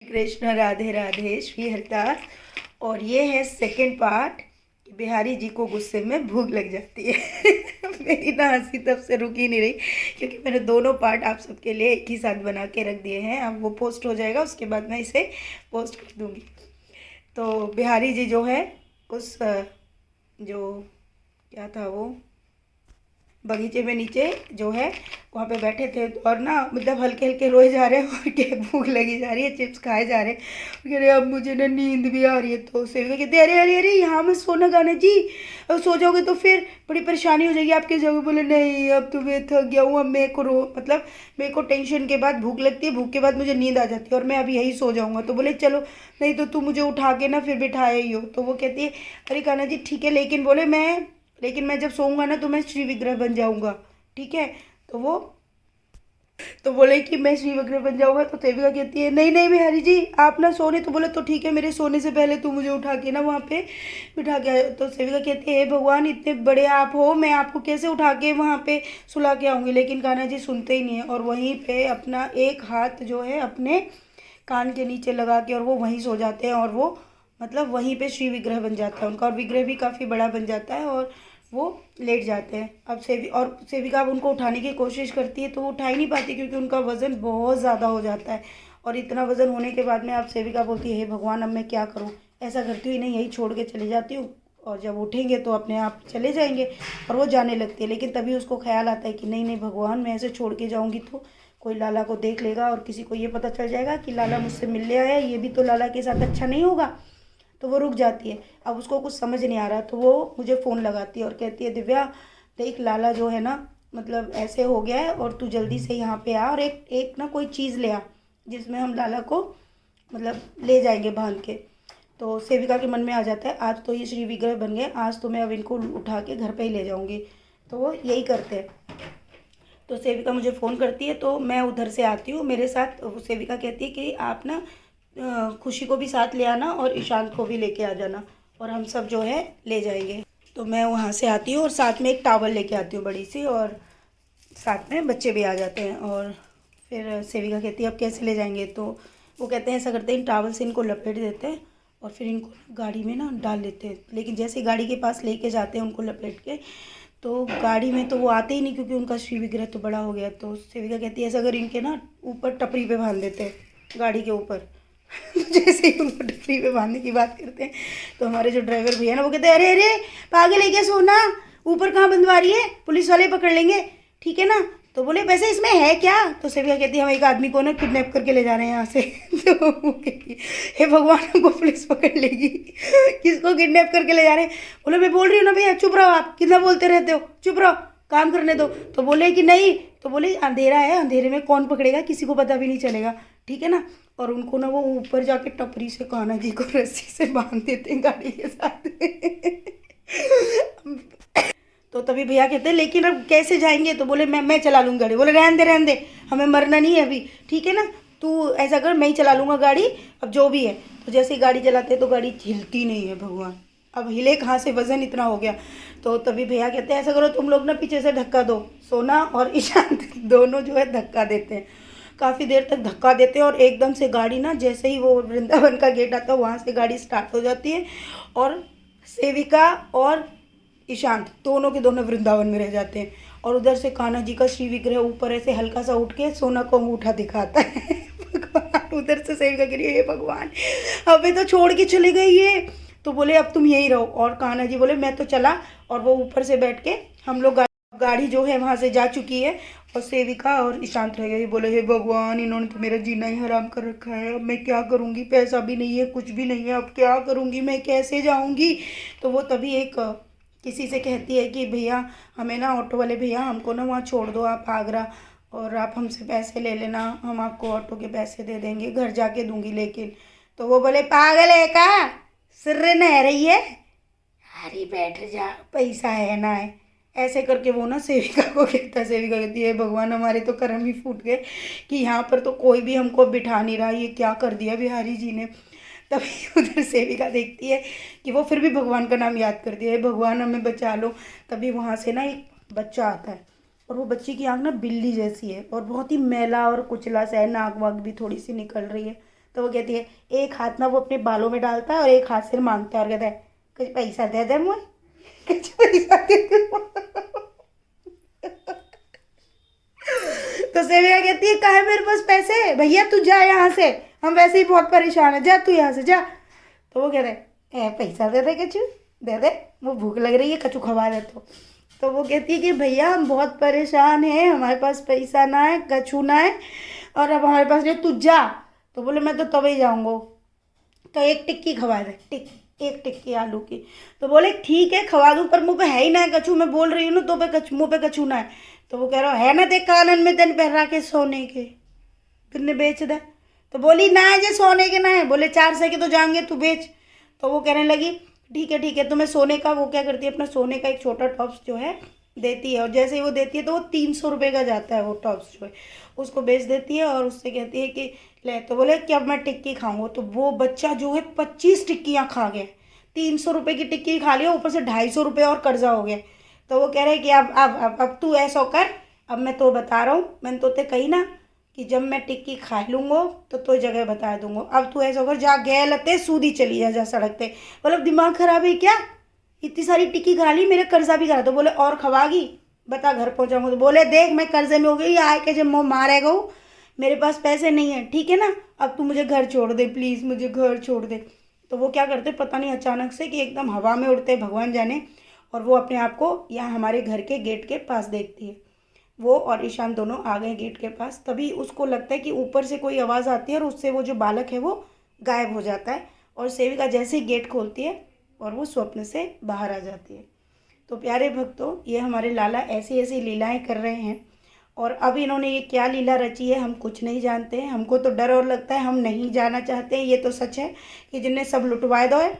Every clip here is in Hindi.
कृष्ण राधे राधे श्री हरदास। और ये है सेकंड पार्ट कि बिहारी जी को गुस्से में भूख लग जाती है। मेरी ना हंसी तब से रुक ही नहीं रही क्योंकि मैंने दोनों पार्ट आप सबके लिए एक ही साथ बना के रख दिए हैं। अब वो पोस्ट हो जाएगा, उसके बाद मैं इसे पोस्ट कर दूँगी। तो बिहारी जी जो है उस जो क्या था वो बगीचे में नीचे जो है वहाँ पे बैठे थे और ना मतलब हल्के हल्के रोए जा रहे हैं और के भूख लगी जा रही है, चिप्स खाए जा रहे हैं। कह रहे अब मुझे ना नींद भी आ रही है। तो सेविका कहते अरे अरे अरे यहाँ मत सोना गाना जी, अब सो जाओगे तो फिर बड़ी परेशानी हो जाएगी आपके। जगह बोले नहीं अब तो मैं थक गया हूँ, अब मेरे को मतलब मेरे को टेंशन के बाद भूख लगती है, भूख के बाद मुझे नींद आ जाती है और मैं अब यही सो जाऊँगा। तो बोले चलो नहीं तो तू मुझे उठा के ना फिर बिठाए ही हो। तो वो कहती है अरे कान्हा जी ठीक है, लेकिन मैं जब सोऊंगा ना तो मैं श्री विग्रह बन जाऊंगा, ठीक है। तो वो तो बोले कि मैं श्री विग्रह बन जाऊंगा। तो सेविका कहती है नहीं नहीं बिहारी जी आप ना सोने। तो बोले तो ठीक है, मेरे सोने से पहले तू मुझे उठा के ना वहाँ पे बिठा के आए। तो सेविका कहती है हे भगवान इतने बड़े आप हो, मैं आपको कैसे उठा के वहाँ पे सुला के आऊँगी। लेकिन कान्हा जी सुनते ही नहीं है और वहीं पर अपना एक हाथ जो है अपने कान के नीचे लगा के और वो वहीं सो जाते हैं और वो मतलब वहीं पे श्री विग्रह बन जाता है उनका और विग्रह भी काफ़ी बड़ा बन जाता है और वो लेट जाते हैं। अब सेविका अब उनको उठाने की कोशिश करती है तो वो उठा ही नहीं पाती क्योंकि उनका वज़न बहुत ज़्यादा हो जाता है। और इतना वज़न होने के बाद में अब सेविका बोलती है हे भगवान अब मैं क्या करूँ। ऐसा करती हुई नहीं यही छोड़ के चली जाती हूँ और जब उठेंगे तो अपने आप चले जाएंगे। और वो जाने लगती है लेकिन तभी उसको ख्याल आता है कि नहीं नहीं भगवान मैं ऐसे छोड़ के जाऊँगी तो कोई लाला को देख लेगा और किसी को ये पता चल जाएगा कि लाला मुझसे मिलने आया, ये भी तो लाला के साथ अच्छा नहीं होगा। तो वो रुक जाती है। अब उसको कुछ समझ नहीं आ रहा तो वो मुझे फ़ोन लगाती है और कहती है दिव्या देख लाला जो है ना मतलब ऐसे हो गया है और तू जल्दी से यहाँ पे आ और एक एक ना कोई चीज़ ले आ जिसमें हम लाला को मतलब ले जाएंगे बांध के। तो सेविका के मन में आ जाता है आज तो ये श्री विग्रह बन गए, आज तो मैं अब इनको उठा के घर पे ही ले जाऊँगी। तो वो यही करते हैं। तो सेविका मुझे फ़ोन करती है तो मैं उधर से आती हूँ मेरे साथ। सेविका कहती है कि आप ना खुशी को भी साथ ले आना और ईशांत को भी लेके आ जाना और हम सब जो है ले जाएंगे। तो मैं वहाँ से आती हूँ और साथ में एक टावल लेके आती हूँ बड़ी सी और साथ में बच्चे भी आ जाते हैं। और फिर सेविका कहती है अब कैसे ले जाएंगे। तो वो कहते हैं ऐसा करते हैं इन टावल से इनको लपेट देते हैं और फिर इनको गाड़ी में ना डाल लेते हैं। लेकिन जैसे गाड़ी के पास लेके जाते हैं उनको लपेट के तो गाड़ी में तो वो आते ही नहीं क्योंकि उनका श्री विग्रह तो बड़ा हो गया। तो सेविका कहती है ऐसा अगर इनके ना ऊपर टपरी पे बांध देते हैं गाड़ी के ऊपर। जैसे ही उनको टपरी पे बांधने की बात करते हैं तो हमारे जो ड्राइवर भैया ना वो कहते हैं अरे अरे पागल है क्या, सोना ऊपर कहाँ बंधवा रही है, पुलिस वाले पकड़ लेंगे, ठीक है ना। तो बोले वैसे इसमें है क्या। तो सेविका कहती है हम एक आदमी को ना किडनैप करके ले जा रहे हैं यहाँ से। तो वो कहती है हे भगवान हमको पुलिस पकड़ लेगी, किसको किडनैप करके ले जा रहे हैं। बोले मैं बोल रही हूँ ना भैया चुप रहो, आप कितना बोलते रहते हो, चुप रहो काम करने दो। तो बोले कि नहीं, तो बोले अंधेरा है, अंधेरे में कौन पकड़ेगा, किसी को पता भी नहीं चलेगा, ठीक है ना। और उनको ना वो ऊपर जाके टपरी से कान्हा जी को रस्सी से बांध देते हैं गाड़ी के साथ। तो तभी भैया कहते हैं लेकिन अब कैसे जाएंगे। तो बोले मैं चला लूँगा गाड़ी। बोले रहने दे हमें मरना नहीं है अभी, ठीक है ना, तू ऐसा कर मैं ही चला लूँगा गाड़ी, अब जो भी है। तो जैसे ही गाड़ी चलाते हैं तो गाड़ी हिलती नहीं है भगवान, अब हिले कहाँ से, वज़न इतना हो गया। तो तभी भैया कहते हैं ऐसा करो तुम लोग ना पीछे से धक्का दो, सोना और ईशांत दोनों जो है धक्का देते हैं। काफ़ी देर तक धक्का देते हैं और एकदम से गाड़ी ना जैसे ही वो वृंदावन का गेट आता है वहाँ से गाड़ी स्टार्ट हो जाती है और सेविका और ईशांत दोनों के दोनों वृंदावन में रह जाते हैं। और उधर से कान्हा जी का श्री विग्रह ऊपर ऐसे हल्का सा उठ के सोना को अंगूठा दिखाता है। भगवान उधर से सेविका कह रही है हे भगवान अबे तो छोड़ के चले गए ये। तो बोले अब तुम यहीं रहो और कान्हा जी बोले मैं तो चला। और वो ऊपर से बैठ के हम लोग गाड़ी जो है वहाँ से जा चुकी है और सेविका और ईशांत रह गए। बोले हे भगवान इन्होंने तो मेरा जीना ही हराम कर रखा है, अब मैं क्या करूँगी, पैसा भी नहीं है कुछ भी नहीं है, अब क्या करूँगी मैं, कैसे जाऊँगी। तो वो तभी एक किसी से कहती है कि भैया हमें ना ऑटो वाले भैया हमको ना वहाँ छोड़ दो आप आगरा और आप हमसे पैसे ले लेना, हम आपको ऑटो के पैसे दे देंगे, घर जाके दूंगी लेकिन। तो वो बोले पागल है का, सिर न रही है, अरे बैठ जा पैसा है ना है। ऐसे करके वो ना सेविका को कहता है। सेविका कहती है भगवान हमारे तो कर्म ही फूट गए कि यहाँ पर तो कोई भी हमको बिठा नहीं रहा, ये क्या कर दिया बिहारी जी ने। तभी उधर सेविका देखती है कि वो फिर भी भगवान का नाम याद करती है भगवान हमें बचा लो। तभी वहाँ से ना एक बच्चा आता है और वो बच्ची की आँख ना बिल्ली जैसी है और बहुत ही मैला और कुचला सा है, नाक वाक भी थोड़ी सी निकल रही है। तो वो कहती है, एक हाथ ना वो अपने बालों में डालता है और एक हाथ से मांगता है और कहता है कुछ पैसा दे दे मुझे, कुछ पैसा दे दे। तो सेविया कहती है कहा है मेरे पास पैसे, भैया तू जा यहाँ से, हम वैसे ही बहुत परेशान है, जा तू यहाँ से जा। तो वो कह रहे पैसा दे दे कचू, दे दे, वो भूख लग रही है, कचू खवा दे। तो वो कहती है कि भैया हम बहुत परेशान हैं, हमारे पास पैसा ना है, कछू ना है, और अब हमारे पास नहीं, तू जा। तो बोले मैं तो तभी जाऊँगा, तो एक टिक्की खवा दे, एक टिक्की आलू की। तो बोले ठीक है खवा दूँ, पर मुँह पे है ही ना है कछू, मैं बोल रही हूँ ना तो मुँह पे कछू ना है। तो वो कह रहा है ना देख कानन में तेन पहरा के सोने के, तुमने बेच दे। तो बोली ना है जे सोने के ना है, बोले 400 के तो जाएंगे, तू बेच। तो वो कहने लगी ठीक है, तो मैं सोने का, वो क्या करती है अपना सोने का एक छोटा टॉप्स जो है देती है, और जैसे ही वो देती है तो वो 300 रुपये का जाता है वो टॉप्स जो है, उसको बेच देती है और उससे कहती है कि ले। तो बोले कि अब मैं टिक्की खाऊंगा। तो वो बच्चा जो है 25 टिक्कियाँ खा गया, 300 रुपये की टिक्की खा लिया, ऊपर से 250 रुपये और कर्जा हो गया। तो वो कह रहे कि अब तू ऐसा कर, अब मैं तो बता रहा हूँ, मैंने तो ते कही ना कि जब मैं टिक्की खा लूँगा तो जगह बता दूंगा, अब तू ऐसा कर जा गए लते सूदी चली जा सड़क पे। मतलब दिमाग खराब है क्या, इतनी सारी टिक्की खा ली, मेरे कर्जा भी करा। तो बोले और खवागी, बता घर पहुँचाऊँगा। तो बोले देख मैं कर्जे में हो गई, आए के जब मुँह मारेगा हूँ, मेरे पास पैसे नहीं है, ठीक है ना, अब तू मुझे घर छोड़ दे प्लीज़, मुझे घर छोड़ दे। तो वो क्या करते पता नहीं अचानक से कि एकदम हवा में उड़ते भगवान जाने, और वो अपने आप को यहाँ हमारे घर के गेट के पास देखती है। वो और ईशान दोनों आ गए गेट के पास, तभी उसको लगता है कि ऊपर से कोई आवाज़ आती है और उससे वो जो बालक है वो गायब हो जाता है, और सेविका जैसे ही गेट खोलती है और वो स्वप्न से बाहर आ जाती है। तो प्यारे भक्तों, ये हमारे लाला ऐसी ऐसी लीलाएं कर रहे हैं, और अब इन्होंने ये क्या लीला रची है हम कुछ नहीं जानते हैं, हमको तो डर और लगता है, हम नहीं जाना चाहते हैं। ये तो सच है कि जिनने सब लुटवाए दो है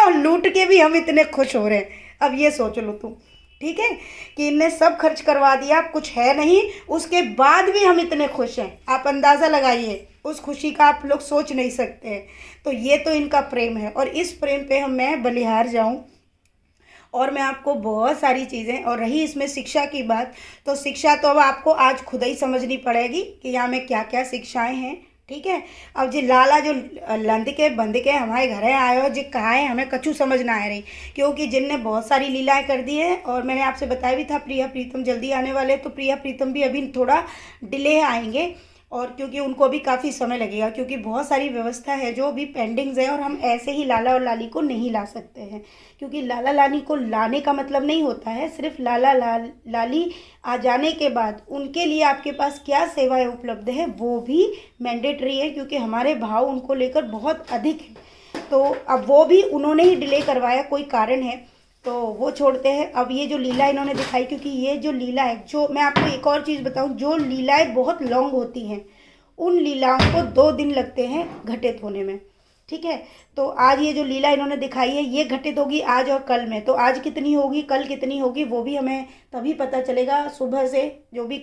और लूट के भी हम इतने खुश हो रहे हैं। अब ये सोच लो तुम, ठीक है, कि इनने सब खर्च करवा दिया, कुछ है नहीं, उसके बाद भी हम इतने खुश हैं। आप अंदाज़ा लगाइए उस खुशी का, आप लोग सोच नहीं सकते हैं। तो ये तो इनका प्रेम है, और इस प्रेम पे मैं बलिहार जाऊं, और मैं आपको बहुत सारी चीज़ें, और रही इसमें शिक्षा की बात, तो शिक्षा तो अब आपको आज खुद ही समझनी पड़ेगी कि यहाँ में क्या क्या शिक्षाएँ हैं, ठीक है। अब जी लाला जो लंद के बंद के हमारे घर आए हो जी कहाँ है, हमें कछु समझ ना आ रही, क्योंकि जिनने बहुत सारी लीलाएं कर दी है। और मैंने आपसे बताया भी था प्रिया प्रीतम जल्दी आने वाले, तो प्रिया प्रीतम भी अभी थोड़ा डिले आएंगे, और क्योंकि उनको भी काफ़ी समय लगेगा, क्योंकि बहुत सारी व्यवस्था है जो अभी पेंडिंग्स है, और हम ऐसे ही लाला और लाली को नहीं ला सकते हैं, क्योंकि लाला लाली को लाने का मतलब नहीं होता है सिर्फ लाला लाली आ जाने के बाद उनके लिए आपके पास क्या सेवाएं उपलब्ध है वो भी मैंडेटरी है, क्योंकि हमारे भाव उनको लेकर बहुत अधिक है। तो अब वो भी उन्होंने ही डिले करवाया, कोई कारण है, तो वो छोड़ते हैं। अब ये जो लीला इन्होंने दिखाई, क्योंकि ये जो लीला है, जो मैं आपको एक और चीज़ बताऊं, जो लीलाएं बहुत लॉन्ग होती हैं उन लीलाओं को 2 दिन लगते हैं घटित होने में, ठीक है। तो आज ये जो लीला इन्होंने दिखाई है ये घटित होगी आज और कल में, तो आज कितनी होगी कल कितनी होगी वो भी हमें तभी पता चलेगा, सुबह से जो भी